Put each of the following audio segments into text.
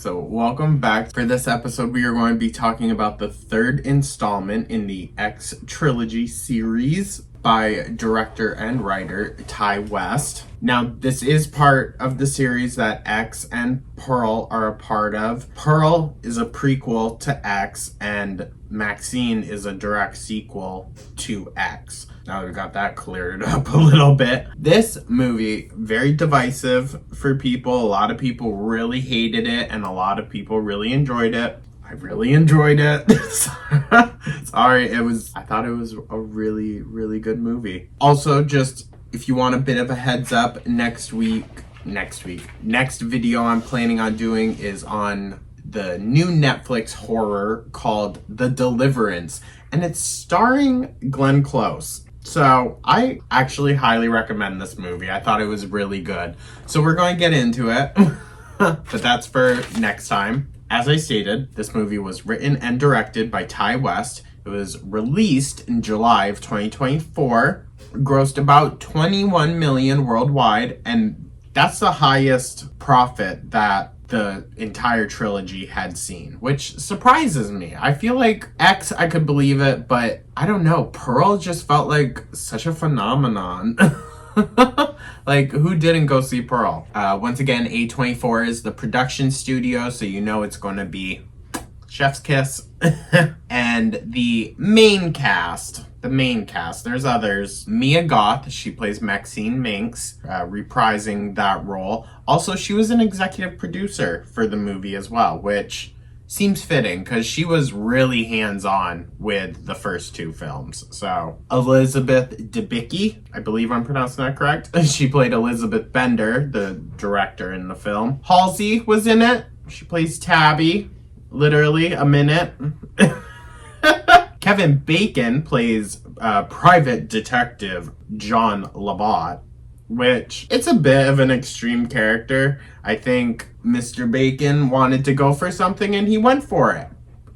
So welcome back. For this episode, we are going to be talking about the third installment in the X Trilogy series by director and writer Ty West. Now, this is part of the series that X and Pearl are a part of. Pearl is a prequel to X, and Maxxxine is a direct sequel to X. Now that we got that cleared up a little bit. This movie, very divisive for people. A lot of people really hated it, and a lot of people really enjoyed it. I really enjoyed it. Sorry, I thought it was a really, really good movie. Also, just if you want a bit of a heads up, next video I'm planning on doing is on the new Netflix horror called The Deliverance, and it's starring Glenn Close. So I actually highly recommend this movie. I thought it was really good. So we're going to get into it, but that's for next time. As I stated, this movie was written and directed by Ty West. It was released in July of 2024, grossed about 21 million worldwide, and that's the highest profit that the entire trilogy had seen, which surprises me. I feel like X, I could believe it, but I don't know. Pearl just felt like such a phenomenon. Like, who didn't go see Pearl? Once again, A24 is the production studio, so you know it's going to be chef's kiss. And the main cast, there's others. Mia Goth, she plays Maxxxine Minx, reprising that role. Also, she was an executive producer for the movie as well, which seems fitting because she was really hands-on with the first two films. So, Elizabeth Debicki, I believe I'm pronouncing that correct. She played Elizabeth Bender, the director in the film. Halsey was in it. She plays Tabby, literally a minute. Kevin Bacon plays private detective John Labatt, which it's a bit of an extreme character. I think Mr. Bacon wanted to go for something and he went for it.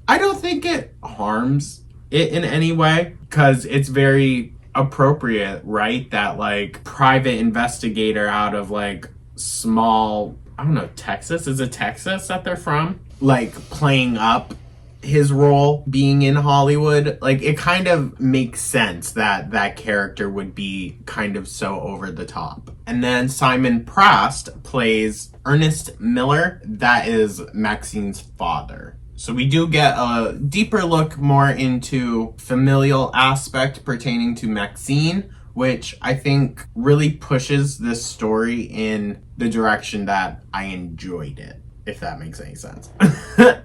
I don't think it harms it in any way because it's very appropriate, right? That like private investigator out of like small, I don't know, Texas? Is it Texas that they're from? Like playing up his role being in Hollywood. Like it kind of makes sense that that character would be kind of so over the top. And then Simon Prast plays Ernest Miller. That is Maxxine's father. So we do get a deeper look more into familial aspect pertaining to Maxxine, which I think really pushes this story in the direction that I enjoyed it, if that makes any sense.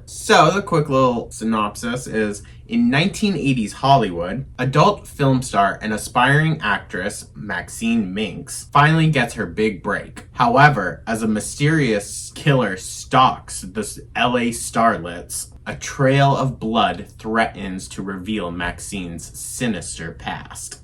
So the quick little synopsis is, in 1980s Hollywood, adult film star and aspiring actress Maxxxine Minx finally gets her big break. However, as a mysterious killer stalks the LA starlets, a trail of blood threatens to reveal Maxxine's sinister past.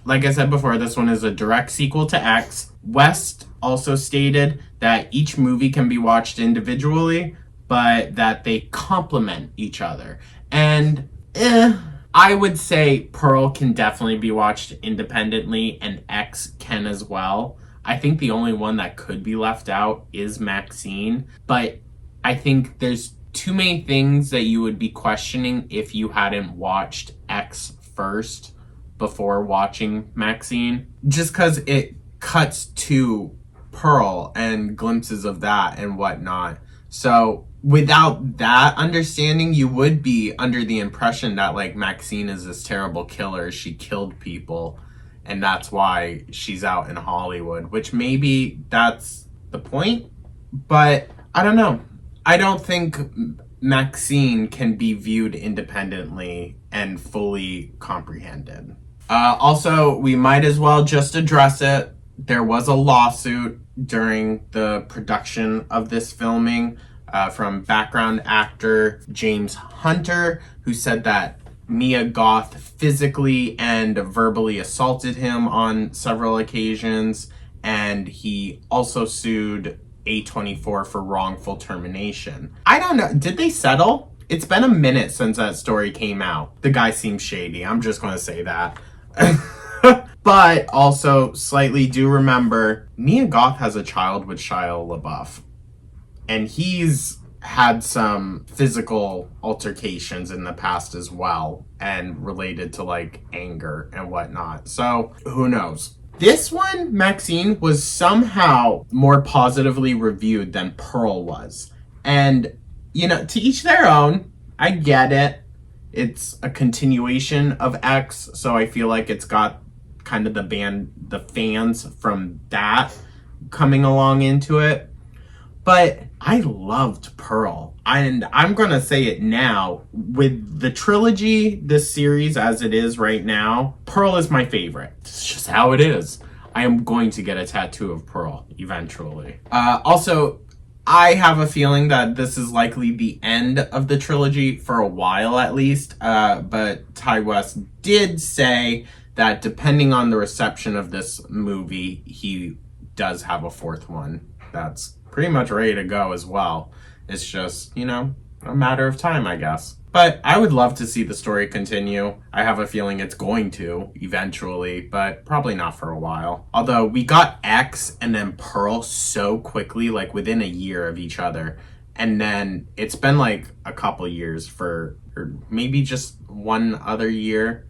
Like I said before, this one is a direct sequel to X. West also stated that each movie can be watched individually, but that they complement each other. And I would say Pearl can definitely be watched independently and X can as well. I think the only one that could be left out is Maxxine, but I think there's too many things that you would be questioning if you hadn't watched X first before watching Maxxine, just because it cuts to Pearl and glimpses of that and whatnot. So without that understanding, you would be under the impression that like Maxxine is this terrible killer. She killed people and that's why she's out in Hollywood, which maybe that's the point, but I don't know. I don't think Maxxine can be viewed independently and fully comprehended. Also, we might as well just address it. There was a lawsuit during the production of this filming from background actor James Hunter, who said that Mia Goth physically and verbally assaulted him on several occasions, and he also sued A24 for wrongful termination. I don't know, did they settle? It's been a minute since that story came out. The guy seems shady, I'm just going to say that. But also, slightly do remember, Mia Goth has a child with Shia LaBeouf. And he's had some physical altercations in the past as well, and related to like anger and whatnot. So who knows? This one, Maxxxine, was somehow more positively reviewed than Pearl was. And, you know, to each their own. I get it. It's a continuation of X, so I feel like it's got kind of the fans from that coming along into it. But I loved Pearl. And I'm going to say it now. With the trilogy, this series as it is right now, Pearl is my favorite. It's just how it is. I am going to get a tattoo of Pearl eventually. Also, I have a feeling that this is likely the end of the trilogy for a while at least. But Ty West did say that depending on the reception of this movie, he does have a fourth one that's pretty much ready to go as well. It's just, you know, a matter of time, I guess. But I would love to see the story continue. I have a feeling it's going to eventually, but probably not for a while. Although we got X and then Pearl so quickly, like within a year of each other. And then it's been like a couple years or maybe just one other year.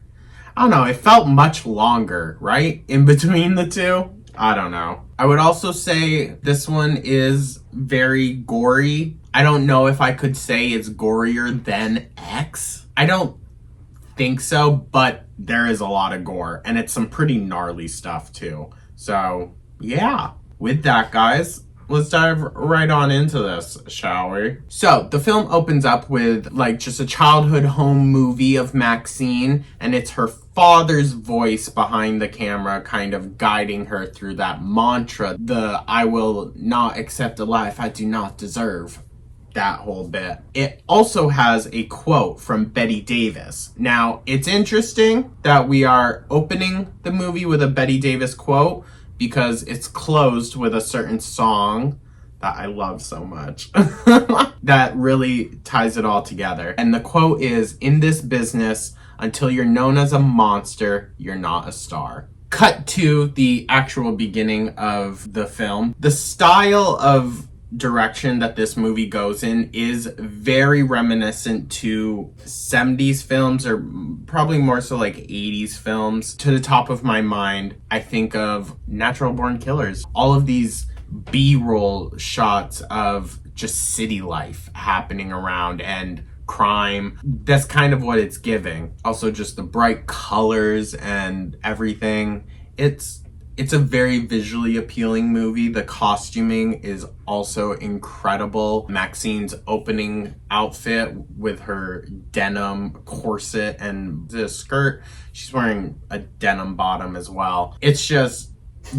I don't know, it felt much longer, right? In between the two. I don't know. I would also say this one is very gory. I don't know if I could say it's gorier than X. I don't think so, but there is a lot of gore, and it's some pretty gnarly stuff too. So, yeah. With that, guys, let's dive right on into this, shall we? So, the film opens up with like just a childhood home movie of Maxxxine, and it's her father's voice behind the camera kind of guiding her through that mantra, the I will not accept a life I do not deserve. That whole bit. It also has a quote from Betty Davis. Now, it's interesting that we are opening the movie with a Betty Davis quote because it's closed with a certain song that I love so much that really ties it all together. And the quote is, "In this business, until you're known as a monster, you're not a star." Cut to the actual beginning of the film. The style of direction that this movie goes in is very reminiscent to 70s films, or probably more so like 80s films. To the top of my mind, I think of Natural Born Killers. All of these B-roll shots of just city life happening around and crime. That's kind of what it's giving. Also just the bright colors and everything. It's a very visually appealing movie. The costuming is also incredible. Maxxine's opening outfit with her denim corset and the skirt, she's wearing a denim bottom as well. It's just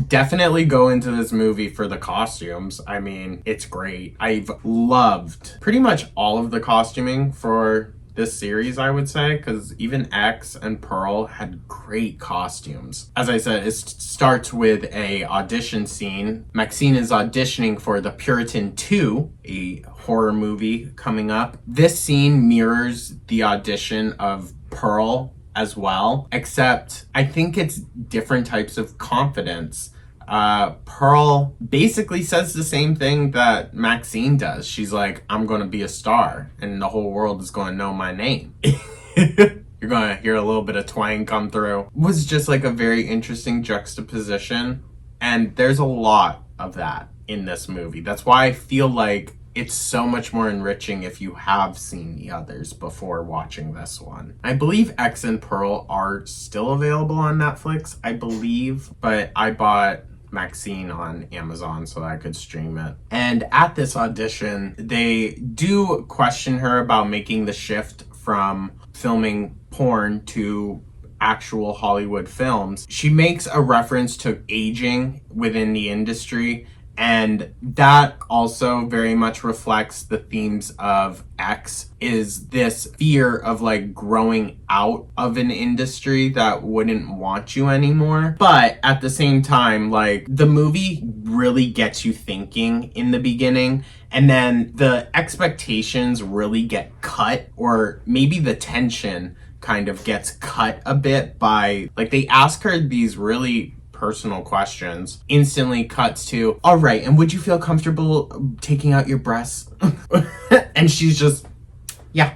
definitely go into this movie for the costumes. I mean, it's great. I've loved pretty much all of the costuming for this series, I would say, because even X and Pearl had great costumes. As I said, it starts with a audition scene. Maxxxine is auditioning for The Puritan 2, a horror movie coming up. This scene mirrors the audition of Pearl as well, except I think it's different types of confidence. Pearl basically says the same thing that Maxxxine does. She's like, I'm gonna be a star and the whole world is gonna know my name. You're gonna hear a little bit of twang come through. It was just like a very interesting juxtaposition, and there's a lot of that in this movie. That's why I feel like it's so much more enriching if you have seen the others before watching this one. I believe X and Pearl are still available on Netflix, I believe, but I bought Maxxxine on Amazon so that I could stream it. And at this audition, they do question her about making the shift from filming porn to actual Hollywood films. She makes a reference to aging within the industry, and that also very much reflects the themes of X, is this fear of like growing out of an industry that wouldn't want you anymore. But at the same time, like the movie really gets you thinking in the beginning, and then the expectations really get cut, or maybe the tension kind of gets cut a bit by, like, they ask her these really personal questions, instantly cuts to, all right, and would you feel comfortable taking out your breasts? And she's just, yeah.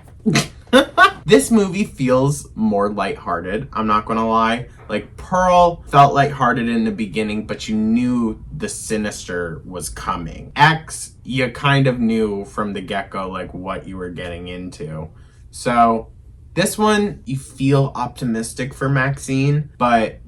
This movie feels more lighthearted, I'm not gonna lie. Like, Pearl felt lighthearted in the beginning, but you knew the sinister was coming. X, you kind of knew from the get-go, like, what you were getting into. So, this one, you feel optimistic for Maxxine, but,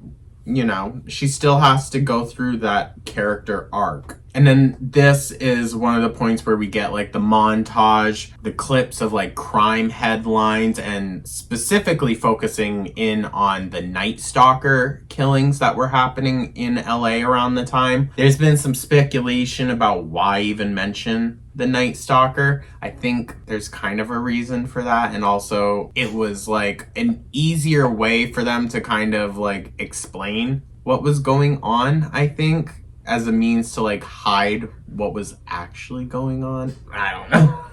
you know, she still has to go through that character arc. And then this is one of the points where we get like the montage, the clips of like crime headlines, and specifically focusing in on the Night Stalker killings that were happening in LA around the time. There's been some speculation about why even mention the Night Stalker. I think there's kind of a reason for that, and also it was like an easier way for them to kind of like explain what was going on, I think, as a means to like hide what was actually going on. I don't know.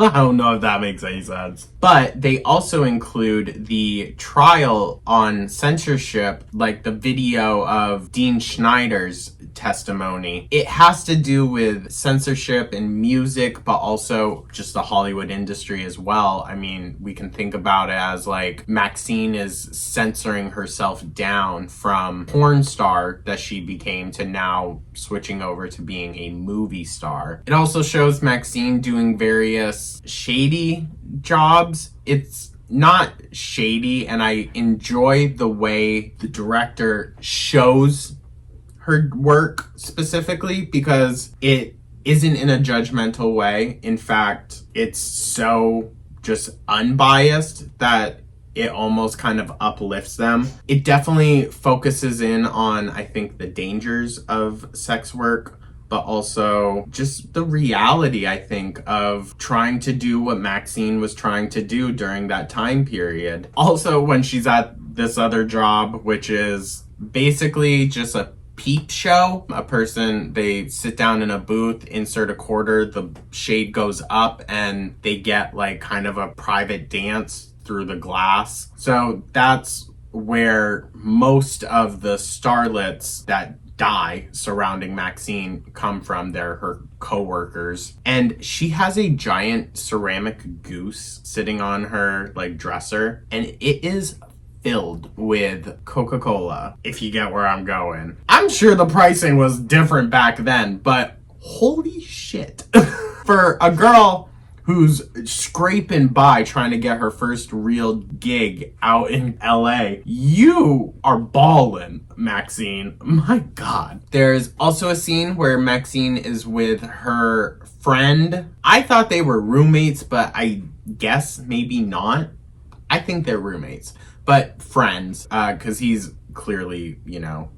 I don't know if that makes any sense. But they also include the trial on censorship, like the video of Dean Schneider's testimony. It has to do with censorship in music, but also just the Hollywood industry as well. I mean, we can think about it as like Maxxine is censoring herself down from porn star that she became to now switching over to being a movie star. It also shows Maxxine doing various shady jobs. It's not shady, and I enjoy the way the director shows her work specifically, because it isn't in a judgmental way. In fact, it's so just unbiased that it almost kind of uplifts them. It definitely focuses in on, I think, the dangers of sex work, but also just the reality, I think, of trying to do what Maxxine was trying to do during that time period. Also, when she's at this other job, which is basically just a peep show. A person, they sit down in a booth, insert a quarter, the shade goes up, and they get like kind of a private dance through the glass. So that's where most of the starlets that die surrounding Maxxine come from. They're her co-workers. And she has a giant ceramic goose sitting on her like dresser, and it is filled with Coca-Cola, if you get where I'm going. I'm sure the pricing was different back then, but holy shit. For a girl who's scraping by trying to get her first real gig out in LA, you are ballin', Maxxine. My God. There's also a scene where Maxxine is with her friend. I thought they were roommates, but I guess maybe not. I think they're roommates, but friends, because he's clearly, you know,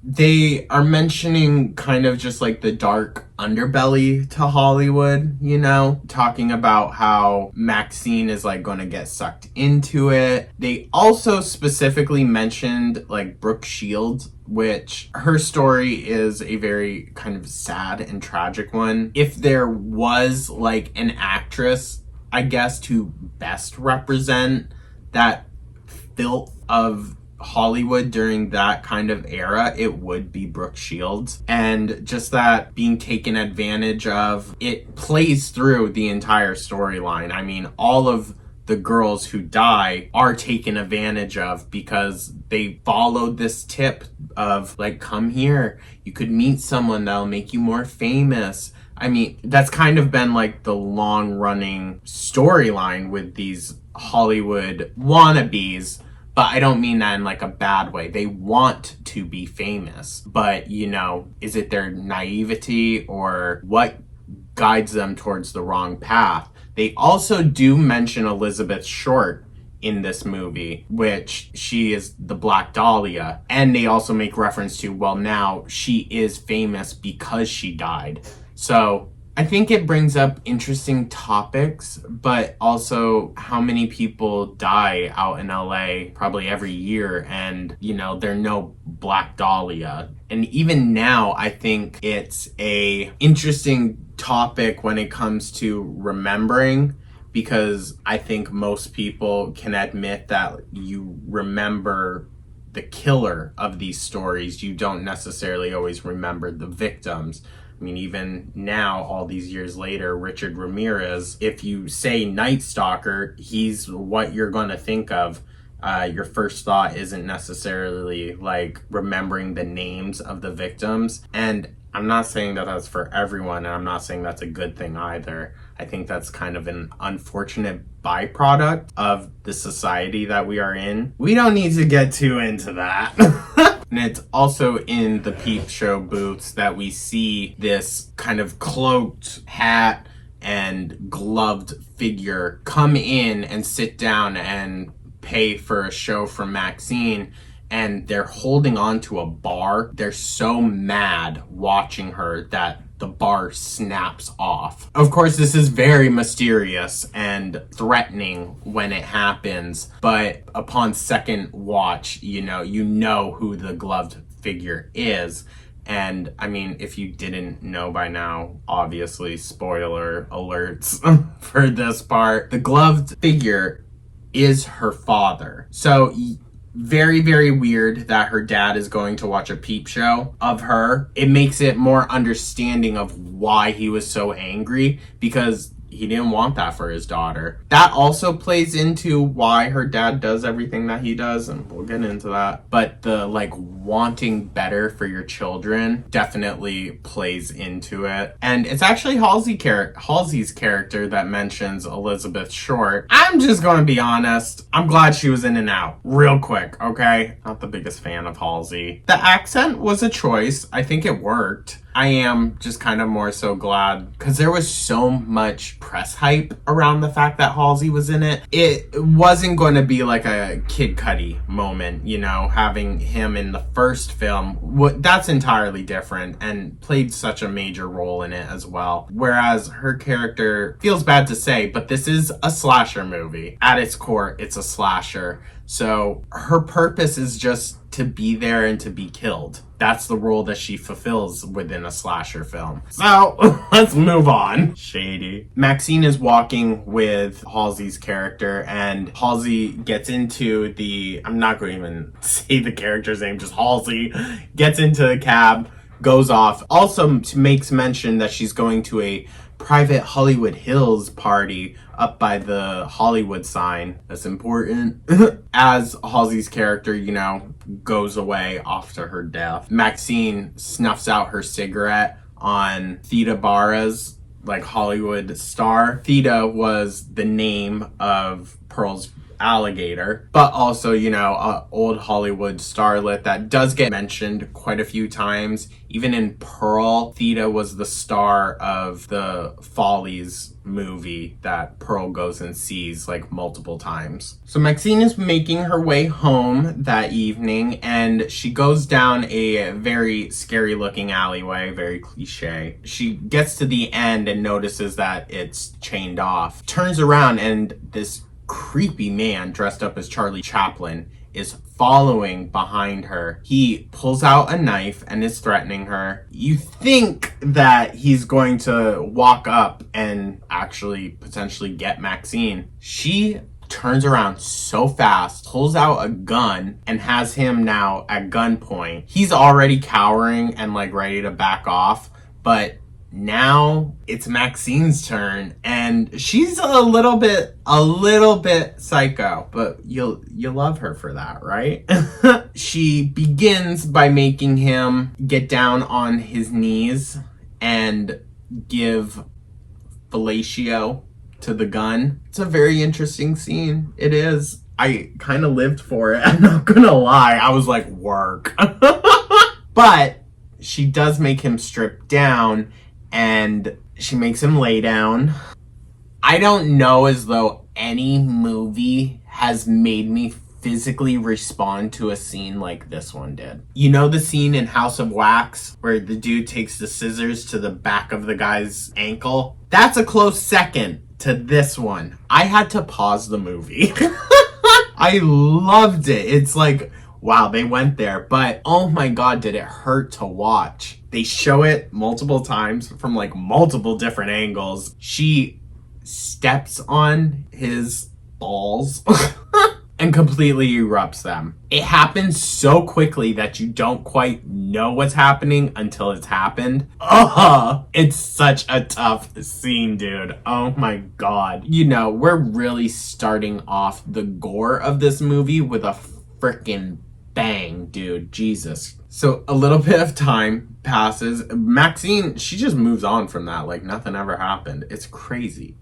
they are mentioning kind of just like the dark underbelly to Hollywood, you know, talking about how Maxxine is like going to get sucked into it. They also specifically mentioned like Brooke Shields, which her story is a very kind of sad and tragic one. If there was like an actress, I guess, to best represent that filth of Hollywood during that kind of era, it would be Brooke Shields. And just that being taken advantage of, it plays through the entire storyline. I mean, all of the girls who die are taken advantage of because they followed this tip of like, come here, you could meet someone that'll make you more famous. I mean, that's kind of been like the long running storyline with these Hollywood wannabes, but I don't mean that in like a bad way. They want to be famous, but you know, is it their naivety or what guides them towards the wrong path? They also do mention Elizabeth Short in this movie, which she is the Black Dahlia. And they also make reference to, well, now she is famous because she died. So I think it brings up interesting topics, but also how many people die out in LA probably every year, and you know, they're no Black Dahlia. And even now, I think it's a interesting topic when it comes to remembering, because I think most people can admit that you remember the killer of these stories, you don't necessarily always remember the victims. I mean, even now, all these years later, Richard Ramirez, if you say Night Stalker, he's what you're going to think of. Your first thought isn't necessarily like remembering the names of the victims. And I'm not saying that that's for everyone, and I'm not saying that's a good thing either. I think that's kind of an unfortunate byproduct of the society that we are in. We don't need to get too into that. And it's also in the peep show booths that we see this kind of cloaked hat and gloved figure come in and sit down and pay for a show from Maxxxine, and they're holding on to a bar. They're so mad watching her that the bar snaps off. Of course, this is very mysterious and threatening when it happens, but upon second watch, you know who the gloved figure is. And I mean, if you didn't know by now, obviously, spoiler alerts for this part, the gloved figure is her father. So very, very weird that her dad is going to watch a peep show of her. It makes it more understanding of why he was so angry, because he didn't want that for his daughter. That also plays into why her dad does everything that he does, and we'll get into that. But the wanting better for your children definitely plays into it. And it's actually Halsey's character that mentions Elizabeth Short. I'm just gonna be honest, I'm glad she was in and out real quick, okay? Not the biggest fan of Halsey. The accent was a choice. I think it worked. I am just kind of more so glad, because there was so much press hype around the fact that Halsey was in it. It wasn't going to be like a Kid Cudi moment, having him in the first film. That's entirely different, and played such a major role in it as well. Whereas her character, feels bad to say, but this is a slasher movie. At its core, it's a slasher. So her purpose is just to be there and to be killed. That's the role that she fulfills within a slasher film. So, let's move on. Shady. Maxxxine is walking with Halsey's character, and Halsey gets into I'm not going to even say the character's name, just Halsey, gets into the cab, goes off. Also makes mention that she's going to a private Hollywood Hills party up by the Hollywood sign. That's important. As Halsey's character, goes away off to her death, Maxxxine snuffs out her cigarette on Theda Bara's Hollywood star. Theda was the name of Pearl's alligator, but also, old Hollywood starlet that does get mentioned quite a few times. Even in Pearl, Theda was the star of the Follies movie that Pearl goes and sees multiple times. So Maxxxine is making her way home that evening, and she goes down a very scary looking alleyway, very cliche. She gets to the end and notices that it's chained off. Turns around, and this creepy man dressed up as Charlie Chaplin is following behind her. He pulls out a knife and is threatening her. You think that he's going to walk up and actually potentially get Maxxxine. She turns around so fast, pulls out a gun, and has him now at gunpoint. He's already cowering and ready to back off, but now it's Maxxine's turn, and she's a little bit psycho, but you love her for that, right? She begins by making him get down on his knees and give fellatio to the gun. It's a very interesting scene. It is. I kind of lived for it. I'm not gonna lie. I was like, work. But she does make him strip down, and she makes him lay down. I don't know as though any movie has made me physically respond to a scene like this one did. You know the scene in House of Wax where the dude takes the scissors to the back of the guy's ankle? That's a close second to this one. I had to pause the movie. I loved it. It's wow, they went there, but oh my god, did it hurt to watch. They show it multiple times from multiple different angles. She steps on his balls and completely erupts them. It happens so quickly that you don't quite know what's happening until it's happened. It's such a tough scene, dude. Oh my god. You know, we're really starting off the gore of this movie with a freaking bang, dude. Jesus. So a little bit of time passes. Maxxine, she just moves on from that like nothing ever happened. It's crazy.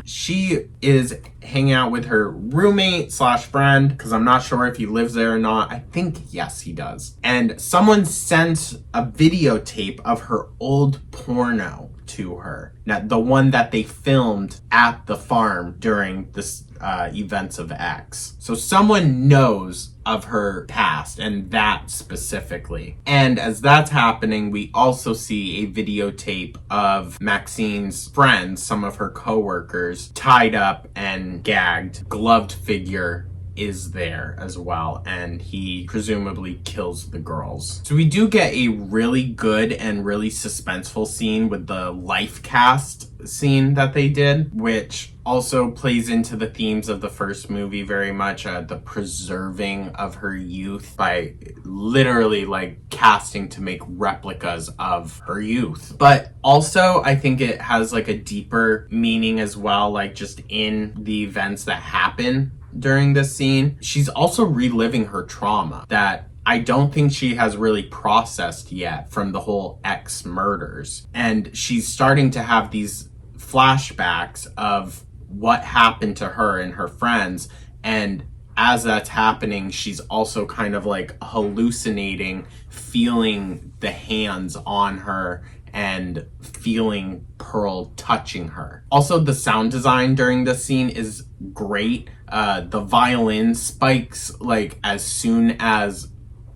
She is hanging out with her roommate slash friend, because I'm not sure if he lives there or not. I think yes, he does. And someone sends a videotape of her old porno to her. Now, the one that they filmed at the farm during this events of X. So someone knows of her past, and that specifically. And as that's happening, we also see a videotape of Maxxine's friends, some of her coworkers, tied up and gagged. Gloved figure is there as well, and he presumably kills the girls. So we do get a really good and really suspenseful scene with the life cast scene that they did, which also plays into the themes of the first movie very much, the preserving of her youth by literally like casting to make replicas of her youth. But also I think it has like a deeper meaning as well, like just in the events that happen during this scene. She's also reliving her trauma that I don't think she has really processed yet from the whole X murders. And she's starting to have these flashbacks of what happened to her and her friends. And as that's happening, she's also kind of like hallucinating, feeling the hands on her and feeling Pearl touching her. Also, the sound design during this scene is great. The violin spikes like as soon as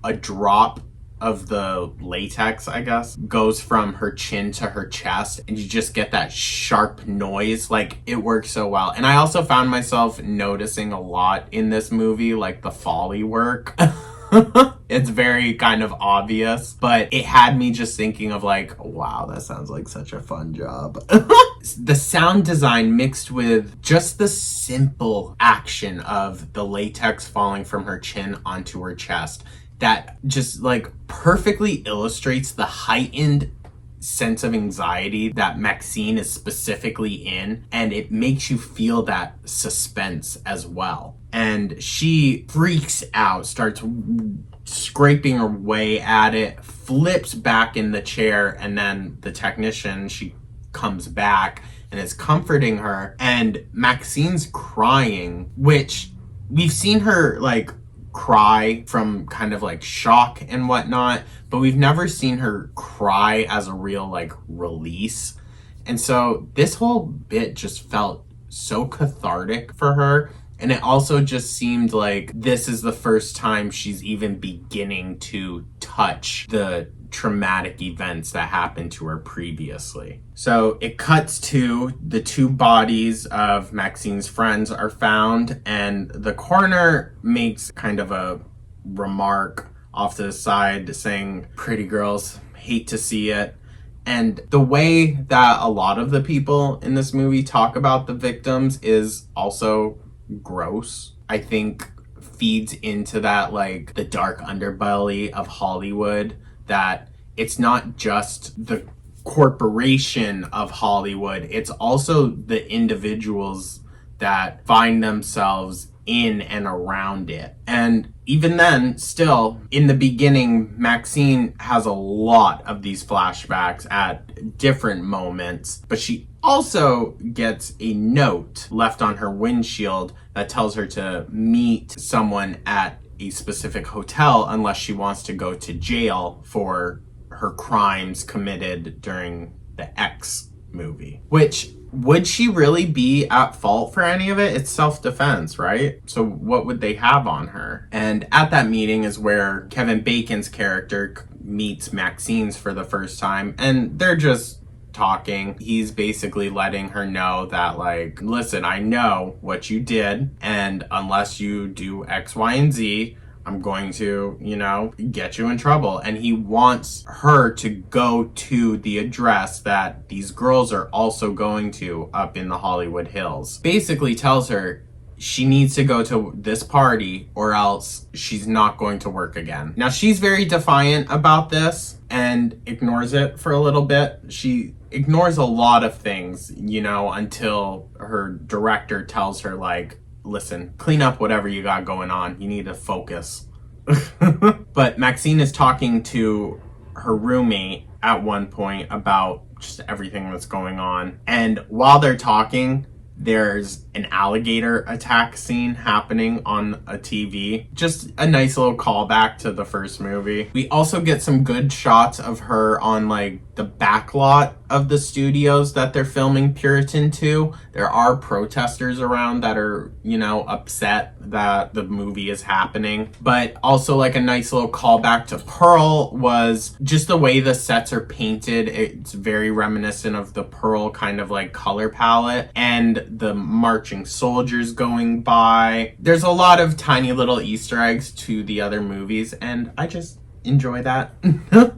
a drop of the latex, I guess, goes from her chin to her chest, and you just get that sharp noise. Like, it works so well. And I also found myself noticing a lot in this movie, like the Foley work. It's very kind of obvious, but it had me just thinking of like, wow, that sounds like such a fun job. The sound design mixed with just the simple action of the latex falling from her chin onto her chest, that just like perfectly illustrates the heightened sense of anxiety that Maxxine is specifically in, and it makes you feel that suspense as well. And she freaks out, starts scraping her way at it, flips back in the chair, and then the technician, she comes back and is comforting her, and Maxxine's crying, which we've seen her like cry from kind of like shock and whatnot, but we've never seen her cry as a real like release. And so this whole bit just felt so cathartic for her. And it also just seemed like this is the first time she's even beginning to touch the traumatic events that happened to her previously. So it cuts to the two bodies of Maxxine's friends are found, and the coroner makes kind of a remark off to the side saying, "Pretty girls, hate to see it." And the way that a lot of the people in this movie talk about the victims is also gross. I think feeds into that like the dark underbelly of Hollywood, that it's not just the corporation of Hollywood, it's also the individuals that find themselves in and around it. And even then, still, in the beginning, Maxxine has a lot of these flashbacks at different moments, but she also gets a note left on her windshield that tells her to meet someone at a specific hotel unless she wants to go to jail for her crimes committed during the X movie. Which, would she really be at fault for any of it? It's self-defense, right? So what would they have on her? And at that meeting is where Kevin Bacon's character meets Maxxine's for the first time, and they're just talking. He's basically letting her know that like, listen, I know what you did, and unless you do X, Y, and Z, I'm going to, you know, get you in trouble. And he wants her to go to the address that these girls are also going to up in the Hollywood Hills. Basically tells her she needs to go to this party or else she's not going to work again. Now, she's very defiant about this and ignores it for a little bit. She ignores a lot of things, until her director tells her, like, listen, clean up whatever you got going on. You need to focus. But Maxxine is talking to her roommate at one point about just everything that's going on. And while they're talking, there's an alligator attack scene happening on a TV. Just a nice little callback to the first movie. We also get some good shots of her on like the back lot of the studios that they're filming Puritan 2. There are protesters around that are, upset that the movie is happening. But also like a nice little callback to Pearl was just the way the sets are painted. It's very reminiscent of the Pearl kind of like color palette, and the marching soldiers going by. There's a lot of tiny little Easter eggs to the other movies, and I just enjoy that.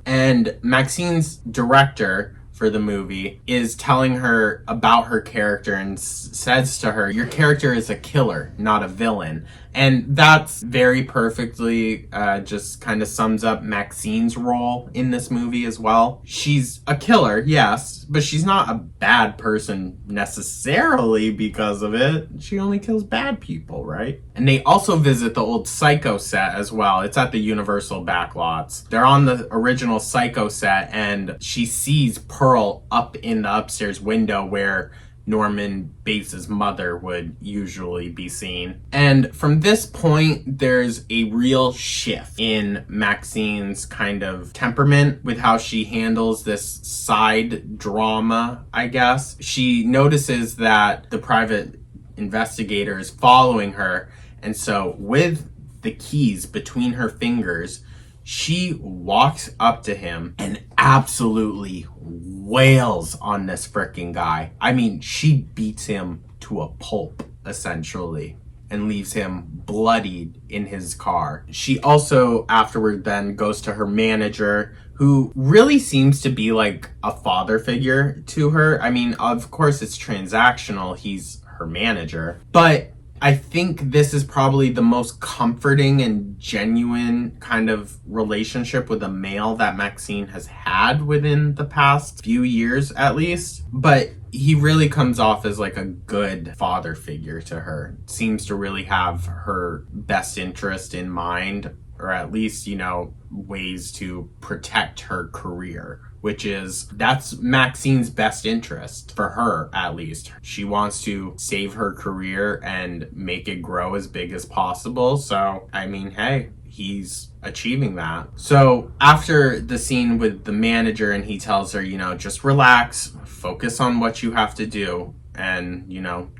And Maxxine's director for the movie is telling her about her character and says to her, your character is a killer, not a villain. And that's very perfectly just kind of sums up Maxxine's role in this movie as well. She's a killer, yes, but she's not a bad person necessarily because of it. She only kills bad people, right? And they also visit the old Psycho set as well. It's at the Universal backlots. They're on the original Psycho set, and she sees Pearl up in the upstairs window where Norman Bates' mother would usually be seen. And from this point, there's a real shift in Maxxine's kind of temperament with how she handles this side drama, I guess. She notices that the private investigator is following her, and so with the keys between her fingers, she walks up to him and absolutely wails on this freaking guy. I mean, she beats him to a pulp, essentially, and leaves him bloodied in his car. She also afterward then goes to her manager, who really seems to be like a father figure to her. I mean, of course it's transactional, he's her manager, but I think this is probably the most comforting and genuine kind of relationship with a male that Maxxine has had within the past few years, at least. But he really comes off as like a good father figure to her. Seems to really have her best interest in mind, or at least, ways to protect her career, that's Maxxine's best interest for her, at least. She wants to save her career and make it grow as big as possible. So, I mean, hey, he's achieving that. So after the scene with the manager, and he tells her, just relax, focus on what you have to do, and,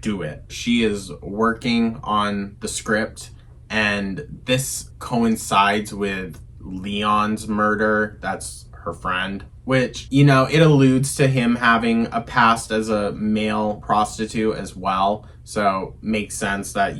do it. She is working on the script, and this coincides with Leon's murder. That's her friend, which, it alludes to him having a past as a male prostitute as well. So makes sense that,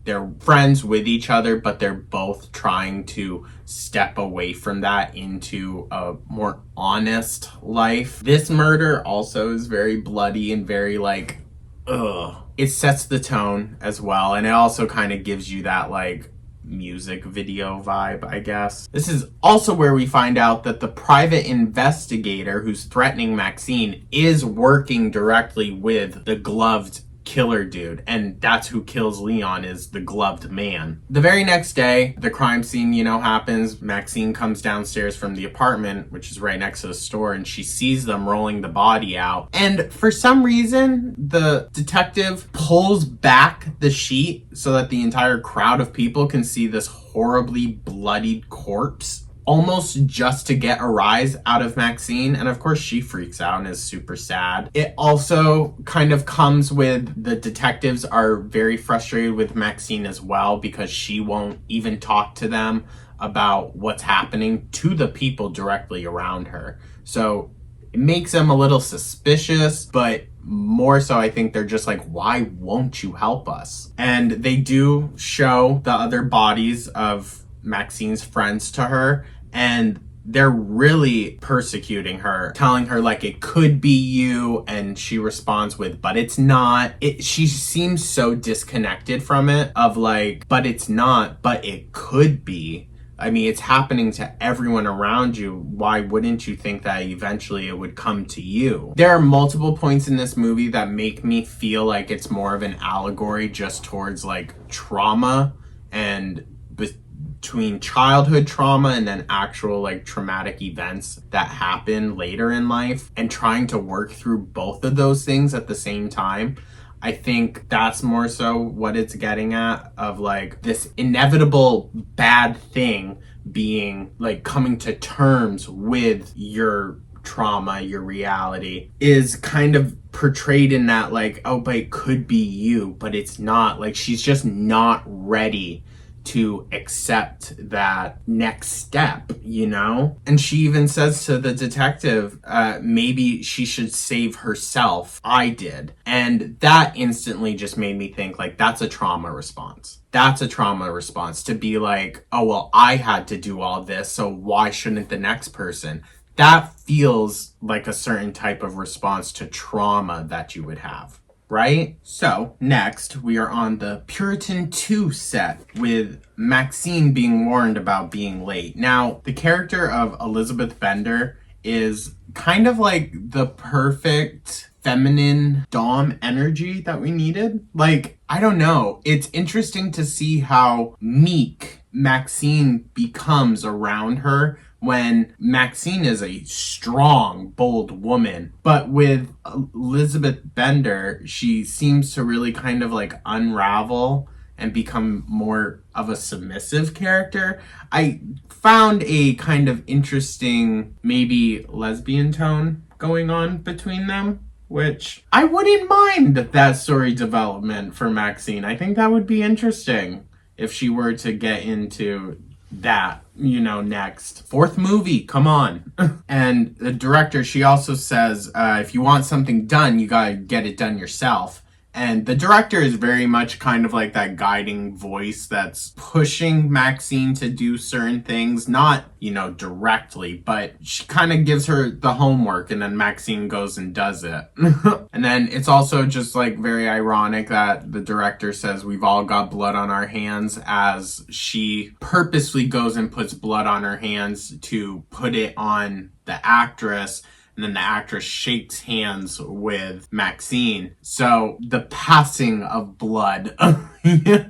they're friends with each other, but they're both trying to step away from that into a more honest life. This murder also is very bloody and very like, ugh. It sets the tone as well. And it also kind of gives you that like music video vibe, I guess. This is also where we find out that the private investigator who's threatening Maxxine is working directly with the gloved killer dude, and that's who kills Leon, is the gloved man. The very next day, the crime scene, happens. Maxxine comes downstairs from the apartment, which is right next to the store, and she sees them rolling the body out. And for some reason, the detective pulls back the sheet so that the entire crowd of people can see this horribly bloodied corpse, almost just to get a rise out of Maxxine. And of course she freaks out and is super sad. It also kind of comes with the detectives are very frustrated with Maxxine as well, because she won't even talk to them about what's happening to the people directly around her. So it makes them a little suspicious, but more so I think they're just like, why won't you help us? And they do show the other bodies of Maxxine's friends to her, and they're really persecuting her, telling her like it could be you, and she responds with, but it's not. She seems so disconnected from it, of like, but it's not, but it could be. I mean, it's happening to everyone around you. Why wouldn't you think that eventually it would come to you? There are multiple points in this movie that make me feel like it's more of an allegory just towards like trauma, and between childhood trauma and then actual like traumatic events that happen later in life, and trying to work through both of those things at the same time. I think that's more so what it's getting at, of like this inevitable bad thing being like coming to terms with your trauma, your reality, is kind of portrayed in that like, oh, but it could be you, but it's not. Like, she's just not ready to accept that next step, you know? And she even says to the detective, maybe she should save herself. I did. And that instantly just made me think, like, that's a trauma response. That's a trauma response, to be like, oh, well, I had to do all this, so why shouldn't the next person? That feels like a certain type of response to trauma that you would have. Right? So, next, we are on the Puritan 2 set, with Maxxine being warned about being late. Now, the character of Elizabeth Bender is kind of like the perfect feminine dom energy that we needed. Like, I don't know. It's interesting to see how meek Maxxine becomes around her, when Maxxine is a strong, bold woman. But with Elizabeth Bender, she seems to really kind of like unravel and become more of a submissive character. I found a kind of interesting, maybe lesbian tone going on between them, which I wouldn't mind that story development for Maxxine. I think that would be interesting if she were to get into that, you know, next. Fourth movie, come on. And the director, she also says, if you want something done, you gotta get it done yourself. And the director is very much kind of like that guiding voice that's pushing Maxxine to do certain things. Not, you know, directly, but she kind of gives her the homework, and then Maxxine goes and does it. And then it's also just like very ironic that the director says we've all got blood on our hands, as she purposely goes and puts blood on her hands to put it on the actress. And then the actress shakes hands with Maxxine. So the passing of blood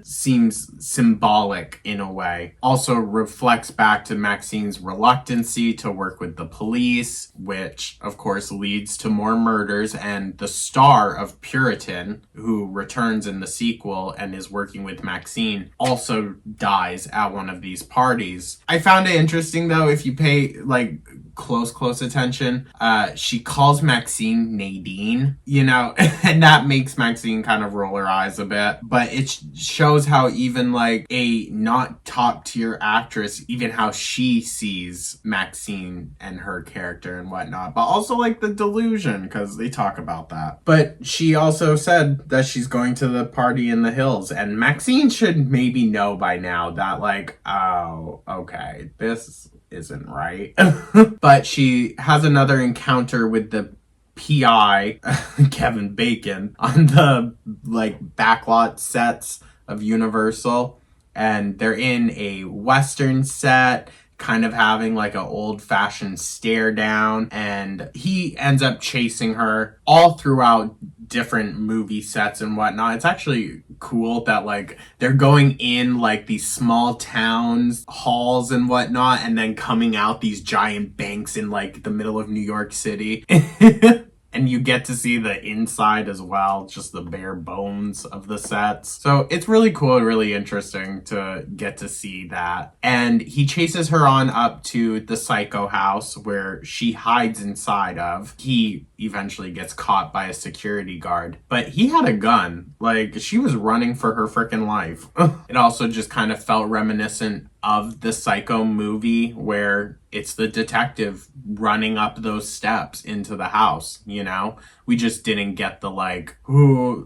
seems symbolic in a way. Also reflects back to Maxine's reluctancy to work with the police, which of course leads to more murders. And the star of Puritan, who returns in the sequel and is working with Maxxine, also dies at one of these parties. I found it interesting though, if you pay like close attention, she calls Maxxine Nadine, you know, and that makes Maxxine kind of roll her eyes a bit. But it shows how even like a not top tier actress, even how she sees Maxxine and her character and whatnot. But also like the delusion, because they talk about that. But she also said that she's going to the party in the hills, and Maxxine should maybe know by now that like, oh, okay, this isn't right. But she has another encounter with the PI, Kevin Bacon, on the like backlot sets of Universal, and they're in a Western set, kind of having like an old-fashioned stare down, and he ends up chasing her all throughout different movie sets and whatnot. It's actually cool that like they're going in like these small towns halls and whatnot, and then coming out these giant banks in like the middle of New York City. And you get to see the inside as well, just the bare bones of the sets. So it's really cool, really interesting to get to see that. And he chases her on up to the Psycho house, where she hides inside of. He eventually gets caught by a security guard, but he had a gun. Like, she was running for her freaking life. It also just kind of felt reminiscent of the Psycho movie, where it's the detective running up those steps into the house, you know? We just didn't get the like,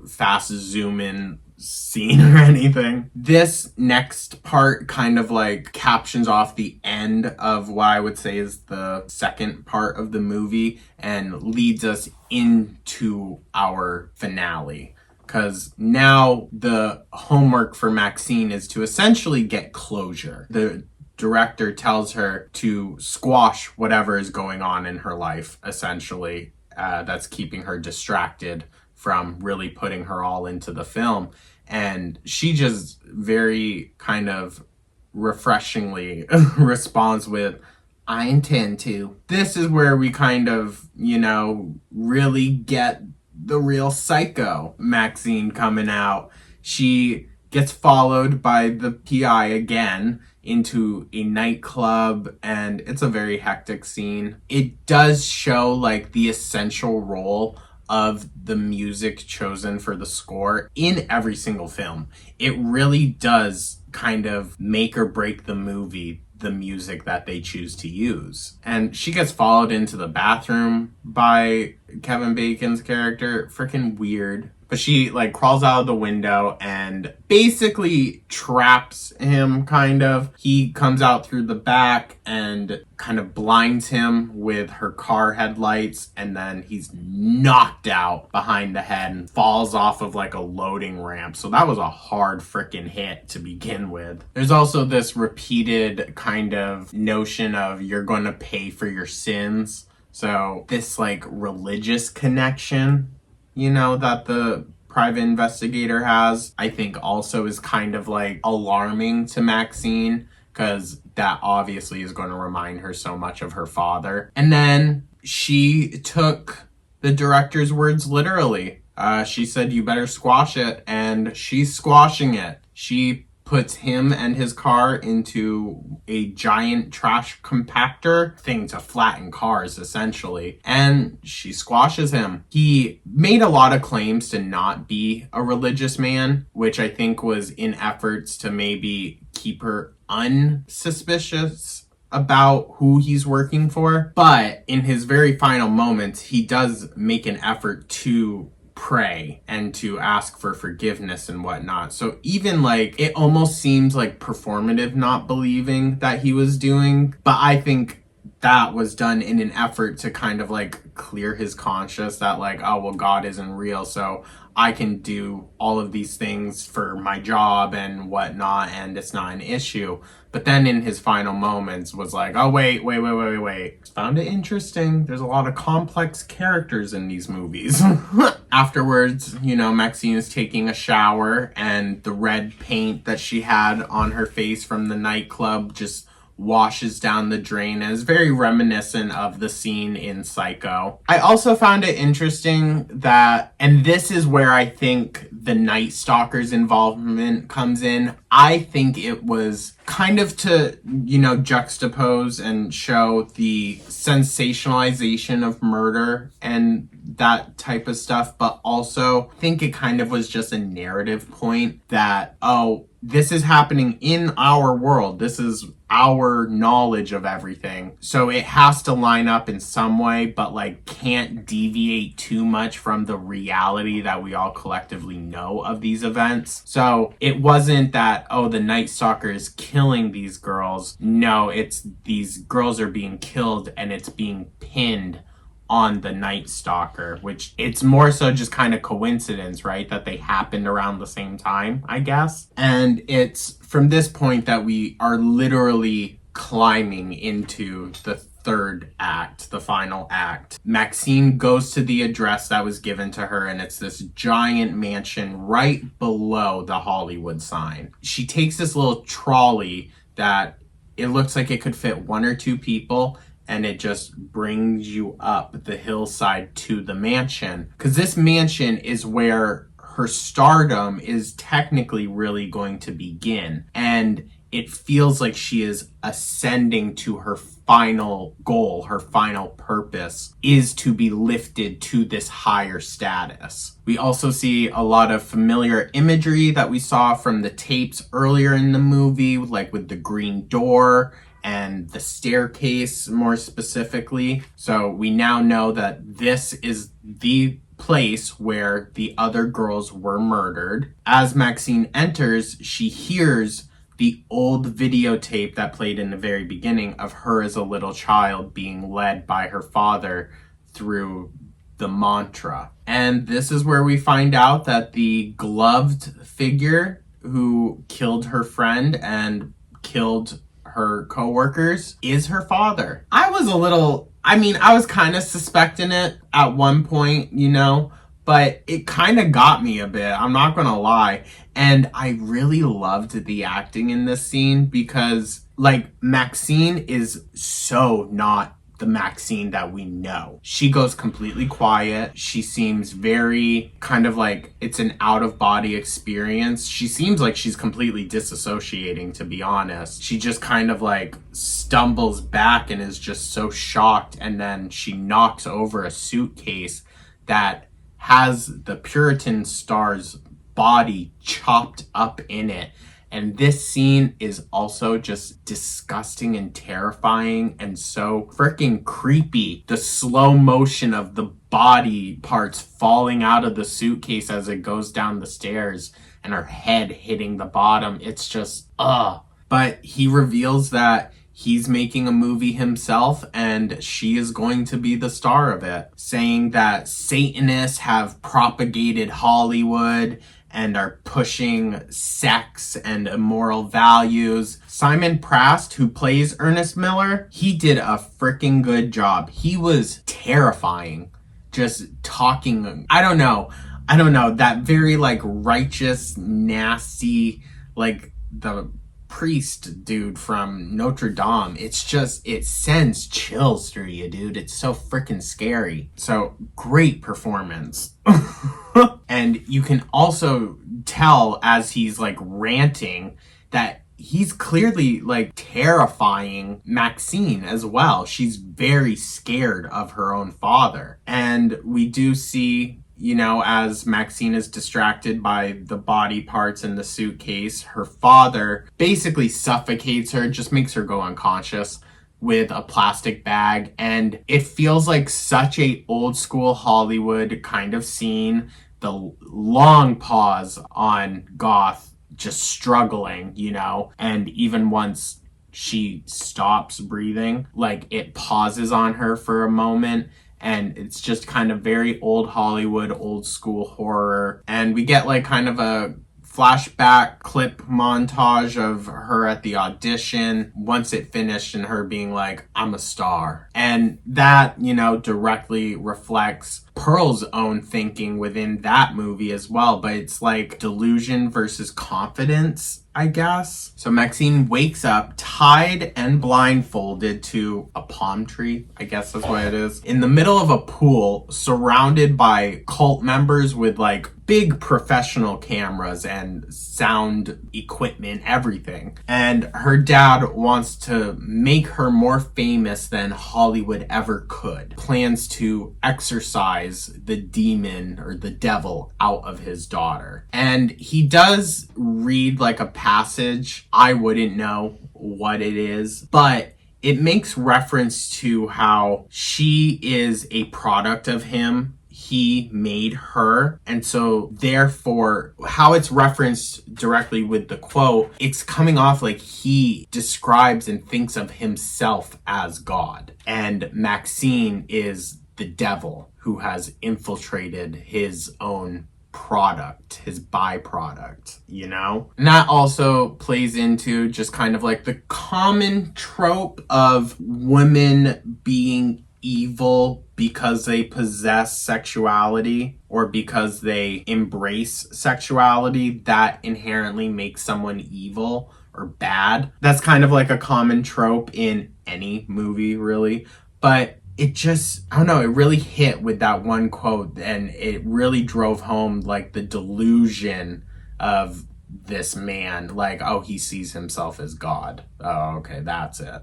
fast zoom in scene or anything. This next part kind of like captions off the end of what I would say is the second part of the movie and leads us into our finale. Because now the homework for Maxxxine is to essentially get closure. The director tells her to squash whatever is going on in her life, essentially, that's keeping her distracted from really putting her all into the film. And she just very kind of refreshingly responds with, I intend to. This is where we kind of, really get the real psycho Maxxxine coming out. She gets followed by the PI again into a nightclub, and it's a very hectic scene. It does show like the essential role of the music chosen for the score in every single film. It really does kind of make or break the movie, the music that they choose to use. And she gets followed into the bathroom by Kevin Bacon's character. Freaking weird. But she like crawls out of the window and basically traps him, kind of. He comes out through the back and kind of blinds him with her car headlights, and then he's knocked out behind the head and falls off of like a loading ramp. So that was a hard freaking hit to begin with. There's also this repeated kind of notion of you're going to pay for your sins. So this like religious connection, that the private investigator has, I think also is kind of like alarming to Maxxxine, because that obviously is going to remind her so much of her father. And then she took the director's words literally. She said, you better squash it, and she's squashing it. She puts him and his car into a giant trash compactor thing to flatten cars, essentially. And she squashes him. He made a lot of claims to not be a religious man, which I think was in efforts to maybe keep her unsuspicious about who he's working for. But in his very final moments, he does make an effort to pray and to ask for forgiveness and whatnot. So even like it almost seems like performative not believing that he was doing, but I think that was done in an effort to kind of like clear his conscience that like, oh well, God isn't real, so I can do all of these things for my job and whatnot, and it's not an issue. But then in his final moments was like, oh wait. Found it interesting. There's a lot of complex characters in these movies. Afterwards, Maxxxine is taking a shower, and the red paint that she had on her face from the nightclub just washes down the drain and is very reminiscent of the scene in Psycho. I also found it interesting that, and this is where I think the Night Stalker's involvement comes in, I think it was kind of to, juxtapose and show the sensationalization of murder and that type of stuff, but also I think it kind of was just a narrative point that, oh, this is happening in our world. This is our knowledge of everything. So it has to line up in some way, but like can't deviate too much from the reality that we all collectively know of these events. So it wasn't that, oh, the Night Stalker is killing these girls. No, it's these girls are being killed and it's being pinned on the Night Stalker, which it's more so just kind of coincidence, right? That they happened around the same time, I guess. And it's from this point that we are literally climbing into the third act, the final act. Maxxxine goes to the address that was given to her, and it's this giant mansion right below the Hollywood sign. She takes this little trolley that it looks like it could fit one or two people, and it just brings you up the hillside to the mansion. Because this mansion is where her stardom is technically really going to begin. And it feels like she is ascending to her final goal, her final purpose is to be lifted to this higher status. We also see a lot of familiar imagery that we saw from the tapes earlier in the movie, like with the green door and the staircase more specifically. So we now know that this is the place where the other girls were murdered. As Maxxxine enters, she hears the old videotape that played in the very beginning of her as a little child being led by her father through the mantra. And this is where we find out that the gloved figure who killed her friend and killed her co-workers is her father. I was kind of suspecting it at one point, but it kind of got me a bit, I'm not gonna lie. And I really loved the acting in this scene because, Maxxxine is so not the Maxxxine that we know. She goes completely quiet. She seems very kind of like it's an out-of-body experience. She seems like she's completely disassociating, to be honest. She just kind of stumbles back and is just so shocked, and then she knocks over a suitcase that has the Puritan star's body chopped up in it. And this scene is also just disgusting and terrifying and so freaking creepy. The slow motion of the body parts falling out of the suitcase as it goes down the stairs and her head hitting the bottom. It's just, ugh. But he reveals that he's making a movie himself and she is going to be the star of it, saying that Satanists have propagated Hollywood and are pushing sex and immoral values. Simon Prast, who plays Ernest Miller, he did a freaking good job. He was terrifying. Just talking, I don't know, that very righteous, nasty, the priest dude from Notre Dame. It's just, it sends chills through you, dude. It's so freaking scary. So great performance. And you can also tell as he's ranting that he's clearly terrifying Maxxxine as well. She's very scared of her own father. And we do see, as Maxxxine is distracted by the body parts in the suitcase, her father basically suffocates her, just makes her go unconscious with a plastic bag. And it feels like such a old school Hollywood kind of scene. The long pause on Goth just struggling, and even once she stops breathing, it pauses on her for a moment. And it's just kind of very old Hollywood, old school horror. And we get kind of a flashback clip montage of her at the audition once it finished and her being like, I'm a star. And that, directly reflects Pearl's own thinking within that movie as well. But it's delusion versus confidence, I guess. So Maxxxine wakes up tied and blindfolded to a palm tree, I guess that's what it is, in the middle of a pool, surrounded by cult members with big professional cameras and sound equipment, everything. And her dad wants to make her more famous than Hollywood ever could. Plans to exorcise the demon or the devil out of his daughter. And he does read a passage. I wouldn't know what it is, but it makes reference to how she is a product of him. He made her. And so therefore, how it's referenced directly with the quote, it's coming off like he describes and thinks of himself as God. And Maxxxine is the devil who has infiltrated his own product, his byproduct, And that also plays into just kind of the common trope of women being evil because they possess sexuality or because they embrace sexuality that inherently makes someone evil or bad. That's kind of a common trope in any movie, really. But it just, I don't know, it really hit with that one quote, and it really drove home the delusion of this man, he sees himself as God. Oh, okay, that's it.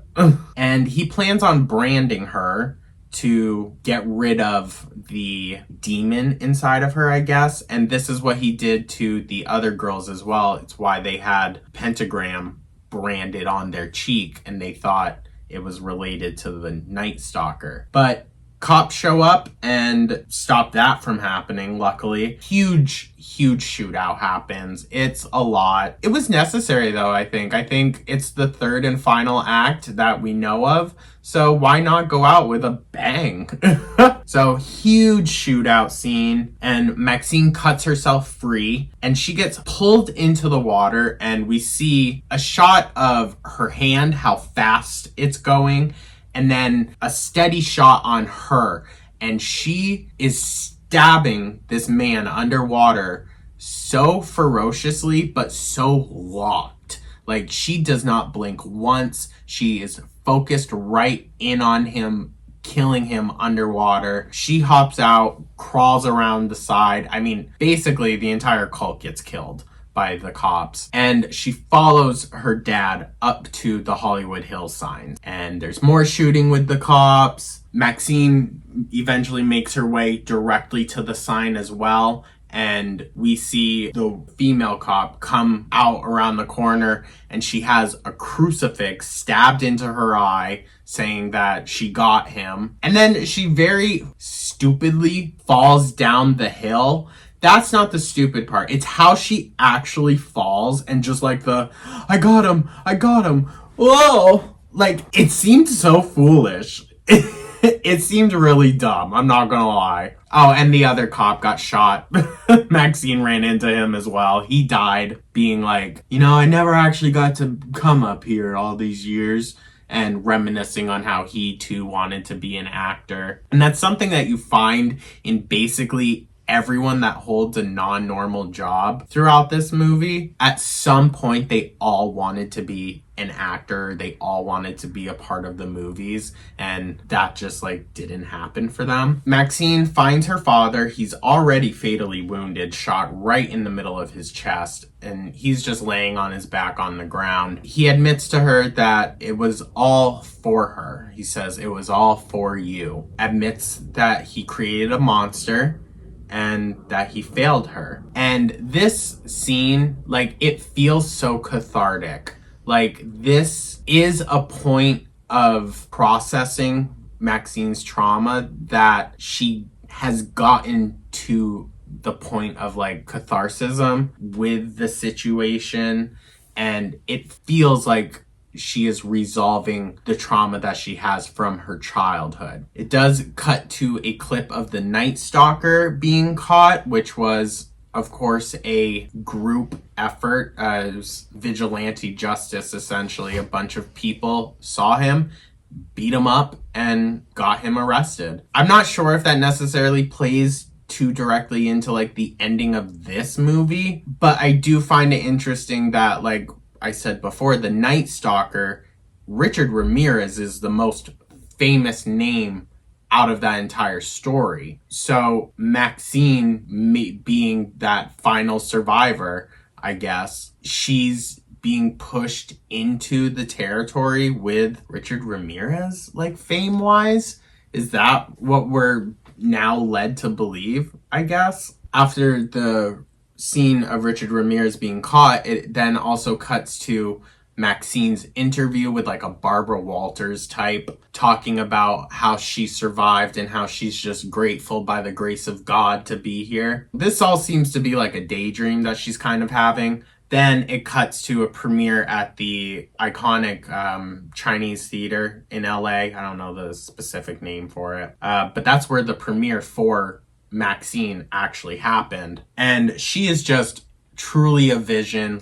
And he plans on branding her to get rid of the demon inside of her, I guess. And this is what he did to the other girls as well. It's why they had pentagram branded on their cheek and they thought it was related to the Night Stalker. But Cops show up and stop that from happening, luckily. Huge shootout happens. It's a lot. It was necessary, though, I think. I think it's the third and final act that we know of, so why not go out with a bang? So, huge shootout scene, and Maxxxine cuts herself free, and she gets pulled into the water, and we see a shot of her hand, how fast it's going, and then a steady shot on her, and she is stabbing this man underwater so ferociously, but so locked. Like, she does not blink once. She is focused right in on him, killing him underwater. She hops out, crawls around the side. I mean, basically the entire cult gets killed by the cops, and she follows her dad up to the Hollywood Hills sign, and there's more shooting with the cops. Maxxxine eventually makes her way directly to the sign as well, and we see the female cop come out around the corner, and she has a crucifix stabbed into her eye, saying that she got him. And then she very stupidly falls down the hill. That's not the stupid part. It's how she actually falls, and just like I got him, whoa! Like, it seemed so foolish. It seemed really dumb, I'm not gonna lie. Oh, and the other cop got shot. Maxxxine ran into him as well. He died, being like, I never actually got to come up here all these years, and reminiscing on how he too wanted to be an actor. And that's something that you find in basically everyone that holds a non-normal job throughout this movie. At some point, they all wanted to be an actor. They all wanted to be a part of the movies, and that just didn't happen for them. Maxxxine finds her father. He's already fatally wounded, shot right in the middle of his chest, and he's just laying on his back on the ground. He admits to her that it was all for her. He says, "It was all for you." Admits that he created a monster and that he failed her. And this scene, it feels so cathartic. This is a point of processing Maxxine's trauma that she has gotten to the point of catharsis with the situation, and it feels like she is resolving the trauma that she has from her childhood. It does cut to a clip of the Night Stalker being caught, which was, of course, a group effort. It was vigilante justice, essentially. A bunch of people saw him, beat him up, and got him arrested. I'm not sure if that necessarily plays too directly into the ending of this movie, but I do find it interesting that, I said before, the Night Stalker, Richard Ramirez, is the most famous name out of that entire story. So Maxxxine being that final survivor, I guess, she's being pushed into the territory with Richard Ramirez, fame-wise. Is that what we're now led to believe, I guess? After the scene of Richard Ramirez being caught, it then also cuts to Maxxine's interview with a Barbara Walters type, talking about how she survived and how she's just grateful by the grace of God to be here. This all seems to be a daydream that she's kind of having. Then it cuts to a premiere at the iconic Chinese theater in LA. I don't know the specific name for it, but that's where the premiere for Maxxxine actually happened, and she is just truly a vision.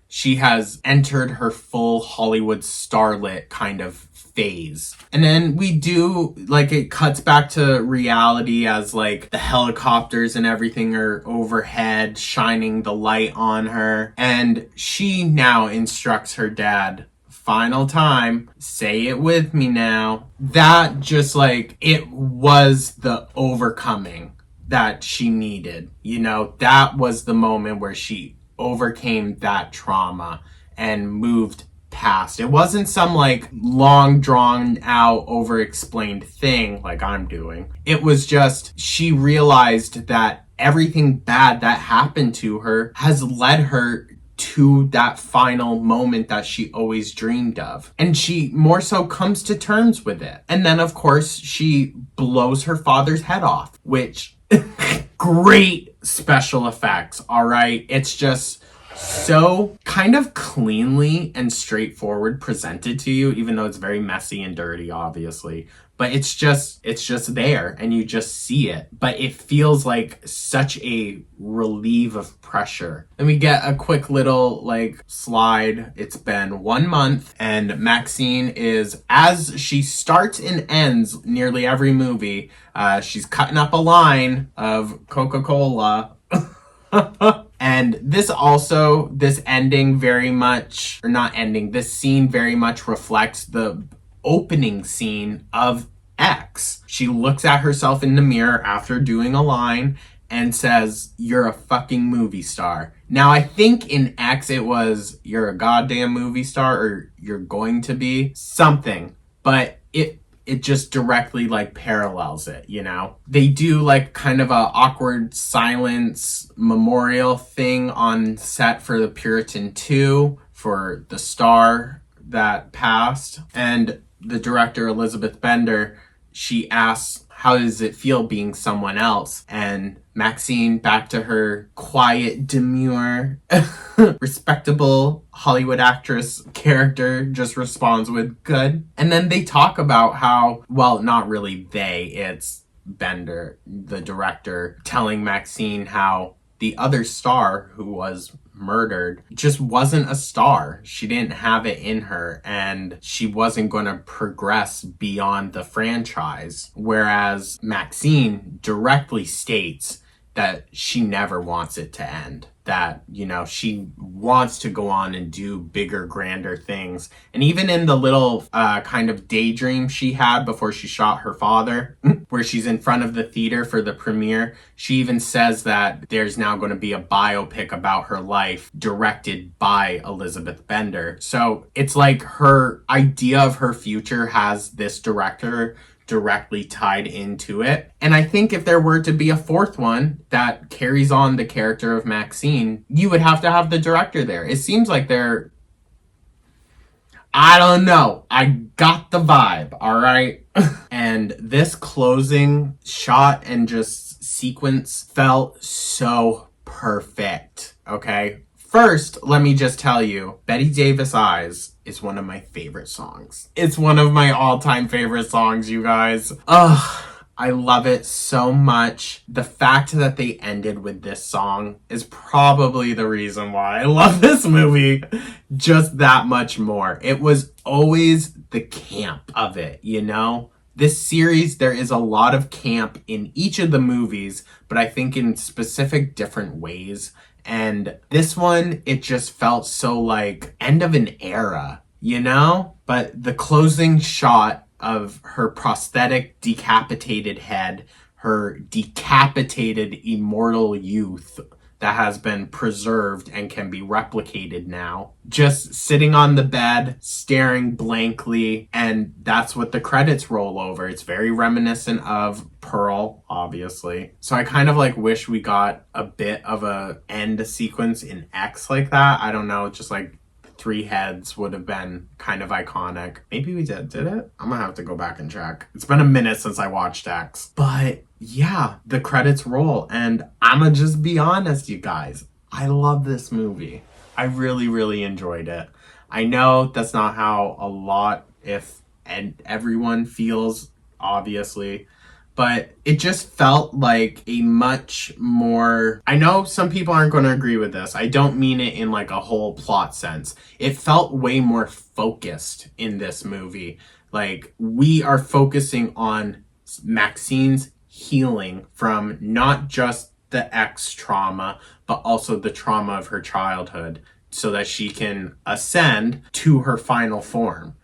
She has entered her full Hollywood starlet kind of phase. And then we do, it cuts back to reality as the helicopters and everything are overhead, shining the light on her, and she now instructs her dad, "Final time, say it with me now." That just it was the overcoming that she needed. That was the moment where she overcame that trauma and moved past. It wasn't some long drawn out over explained thing like I'm doing. It was just she realized that everything bad that happened to her has led her to that final moment that she always dreamed of. And she more so comes to terms with it. And then, of course, she blows her father's head off, which great special effects, all right? It's just so kind of cleanly and straightforward presented to you, even though it's very messy and dirty, obviously. But it's just there and you just see it. But it feels like such a relief of pressure. Then we get a quick little like slide. It's been 1 month and Maxxxine is, as she starts and ends nearly every movie, she's cutting up a line of Coca-Cola. And this ending very much, or not ending, this scene very much reflects the opening scene of X. She looks at herself in the mirror after doing a line and says, "You're a fucking movie star." Now, I think in X it was, "You're a goddamn movie star," or "You're going to be," something. But it just directly like parallels it, you know? They do like kind of a awkward silence memorial thing on set for the Puritan 2 for the star that passed. And the director, Elizabeth Bender, she asks, "How does it feel being someone else?" And Maxxxine, back to her quiet, demure, respectable Hollywood actress character, just responds with "good." And then they talk about how, well, not really they, it's Bender, the director, telling Maxxxine how the other star who was murdered just wasn't a star. She didn't have it in her and she wasn't going to progress beyond the franchise. Whereas Maxxxine directly states that she never wants it to end. That, you know, she wants to go on and do bigger, grander things. And even in the little kind of daydream she had before she shot her father, where she's in front of the theater for the premiere, she even says that there's now going to be a biopic about her life directed by Elizabeth Bender. So it's like her idea of her future has this director directly tied into it. And I think if there were to be a fourth one that carries on the character of Maxxxine, you would have to have the director there. It seems like they're, I don't know, I got the vibe, all right? And this closing shot and just sequence felt so perfect, okay? First, let me just tell you, Betty Davis Eyes is one of my favorite songs. It's one of my all-time favorite songs, you guys. Ugh, I love it so much. The fact that they ended with this song is probably the reason why I love this movie just that much more. It was always the camp of it, you know? This series, there is a lot of camp in each of the movies, but I think in specific different ways. And this one, it just felt so like end of an era, you know? But the closing shot of her prosthetic decapitated head, her decapitated immortal youth that has been preserved and can be replicated now, just sitting on the bed, staring blankly, and that's what the credits roll over. It's very reminiscent of Pearl, obviously. So I kind of like wish we got a bit of a end sequence in X like that. I don't know, just like 3 heads would have been kind of iconic. Maybe we did it? I'm gonna have to go back and check. It's been a minute since I watched X. But yeah, the credits roll, and I'ma just be honest, you guys. I love this movie. I really, really enjoyed it. I know that's not how a lot, if and everyone feels, obviously, but it just felt like a much more, I know some people aren't going to agree with this. I don't mean it in like a whole plot sense. It felt way more focused in this movie. Like, we are focusing on Maxxine's healing from not just the X trauma, but also the trauma of her childhood, so that she can ascend to her final form.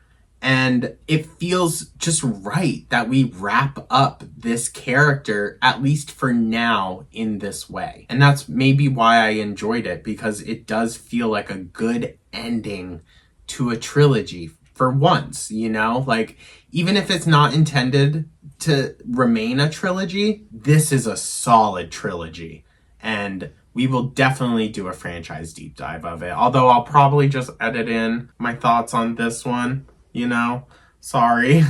And it feels just right that we wrap up this character, at least for now, in this way. And that's maybe why I enjoyed it, because it does feel like a good ending to a trilogy for once, you know? Like, even if it's not intended to remain a trilogy, this is a solid trilogy. And we will definitely do a franchise deep dive of it. Although I'll probably just edit in my thoughts on this one, you know? Sorry.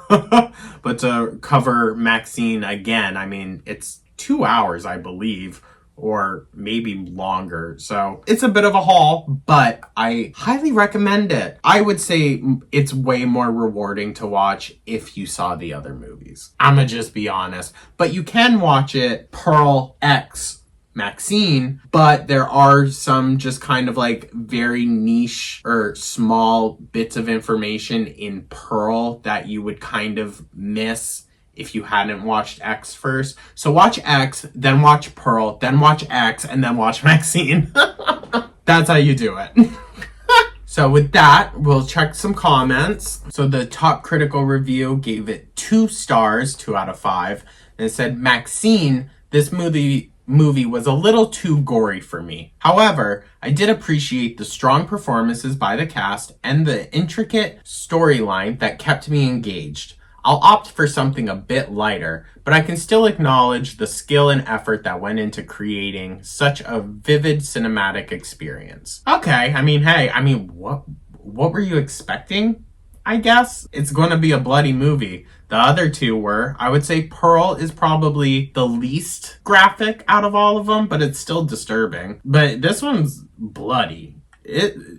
But to cover Maxxxine again, I mean, it's 2 hours, I believe, or maybe longer. So it's a bit of a haul, but I highly recommend it. I would say it's way more rewarding to watch if you saw the other movies. I'ma just be honest. But you can watch it Pearl X Maxxxine, but there are some just kind of like very niche or small bits of information in Pearl that you would kind of miss if you hadn't watched X first. So watch X, then watch Pearl, then watch X, and then watch Maxxxine. That's how you do it. So with that, we'll check some comments. So the top critical review gave it 2 stars, 2 out of 5. And it said, Maxxxine, this movie was a little too gory for me. However, I did appreciate the strong performances by the cast and the intricate storyline that kept me engaged. I'll opt for something a bit lighter, but I can still acknowledge the skill and effort that went into creating such a vivid cinematic experience. Okay, what were you expecting? I guess it's going to be a bloody movie. The other two were. I would say Pearl is probably the least graphic out of all of them, but it's still disturbing. But this one's bloody.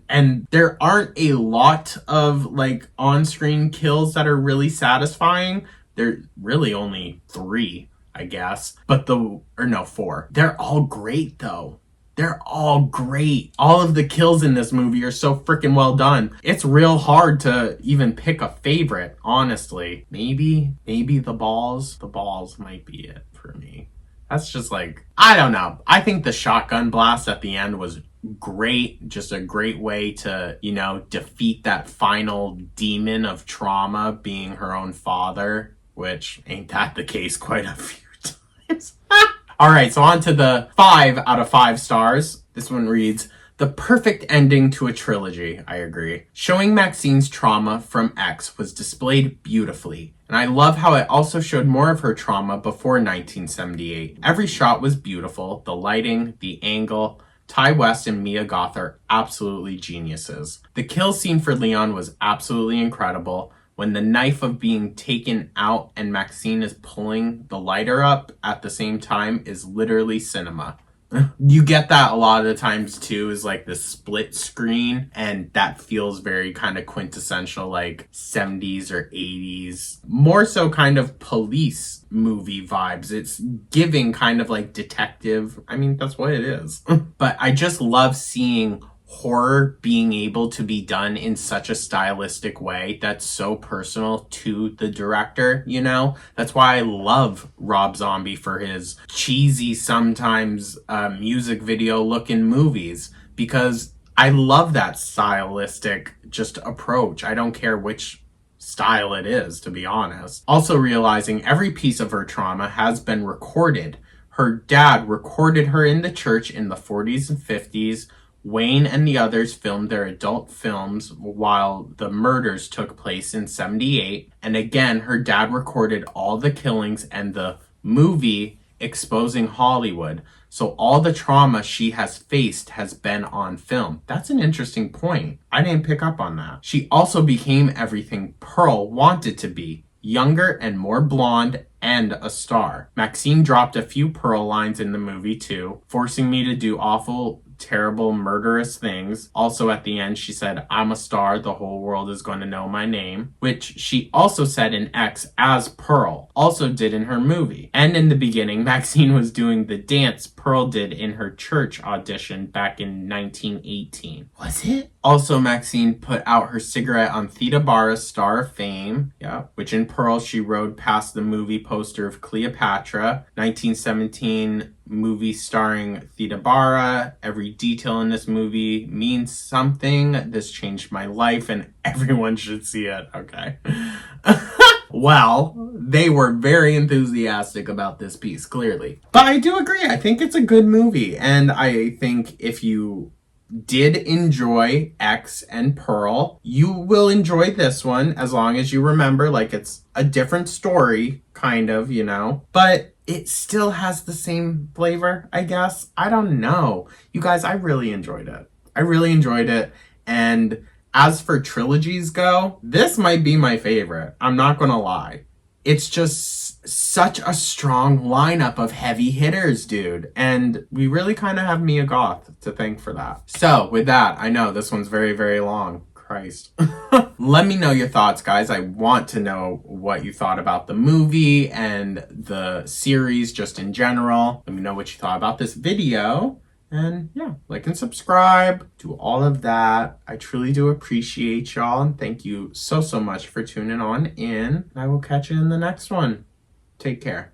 And there aren't a lot of like on-screen kills that are really satisfying. There's really only 3, I guess. But 4. They're all great though. They're all great. All of the kills in this movie are so freaking well done. It's real hard to even pick a favorite, honestly. Maybe the balls. The balls might be it for me. That's just like, I don't know. I think the shotgun blast at the end was great. Just a great way to, defeat that final demon of trauma being her own father, which ain't that the case quite a few times. All right, so on to the 5 out of 5 stars. This one reads, the perfect ending to a trilogy. I agree. Showing Maxxine's trauma from X was displayed beautifully, and I love how it also showed more of her trauma before 1978. Every shot was beautiful. The lighting, the angle. Ty West and Mia Goth are absolutely geniuses. The kill scene for Leon was absolutely incredible. When the knife of being taken out and Maxxxine is pulling the lighter up at the same time is literally cinema. You get that a lot of the times too, is like the split screen, and that feels very kind of quintessential like 70s or 80s, more so kind of police movie vibes. It's giving kind of like detective. I mean, that's what it is. But I just love seeing horror being able to be done in such a stylistic way that's so personal to the director, That's why I love Rob Zombie for his cheesy, sometimes music video looking movies, because I love that stylistic just approach. I don't care which style it is, to be honest. Also realizing every piece of her trauma has been recorded. Her dad recorded her in the church in the 40s and 50s. Wayne and the others filmed their adult films while the murders took place in 78. And again, her dad recorded all the killings and the movie exposing Hollywood. So all the trauma she has faced has been on film. That's an interesting point. I didn't pick up on that. She also became everything Pearl wanted to be. Younger and more blonde and a star. Maxxxine dropped a few Pearl lines in the movie too, forcing me to do awful, terrible, murderous things. Also at the end, she said, I'm a star, the whole world is going to know my name, which she also said in X as Pearl, also did in her movie. And in the beginning, Maxxxine was doing the dance Pearl did in her church audition back in 1918. Was it? Also, Maxxxine put out her cigarette on Theda Bara's Star of Fame, which in Pearl she rode past the movie poster of Cleopatra, 1917 movie starring Theda Bara. Every detail in this movie means something. This changed my life and everyone should see it. Okay. Well, they were very enthusiastic about this piece, clearly. But I do agree. I think it's a good movie. And I think if you did enjoy X and Pearl, you will enjoy this one as long as you remember, like, it's a different story, kind of, But it still has the same flavor, I guess. I don't know. You guys, I really enjoyed it. I really enjoyed it. And as for trilogies go, this might be my favorite. I'm not gonna lie. It's just such a strong lineup of heavy hitters, dude. And we really kind of have Mia Goth to thank for that. So with that, I know this one's very, very long. Christ. Let me know your thoughts, guys. I want to know what you thought about the movie and the series just in general. Let me know what you thought about this video. And yeah, like and subscribe, do all of that. I truly do appreciate y'all, and thank you so, so much for tuning on in. I will catch you in the next one. Take care.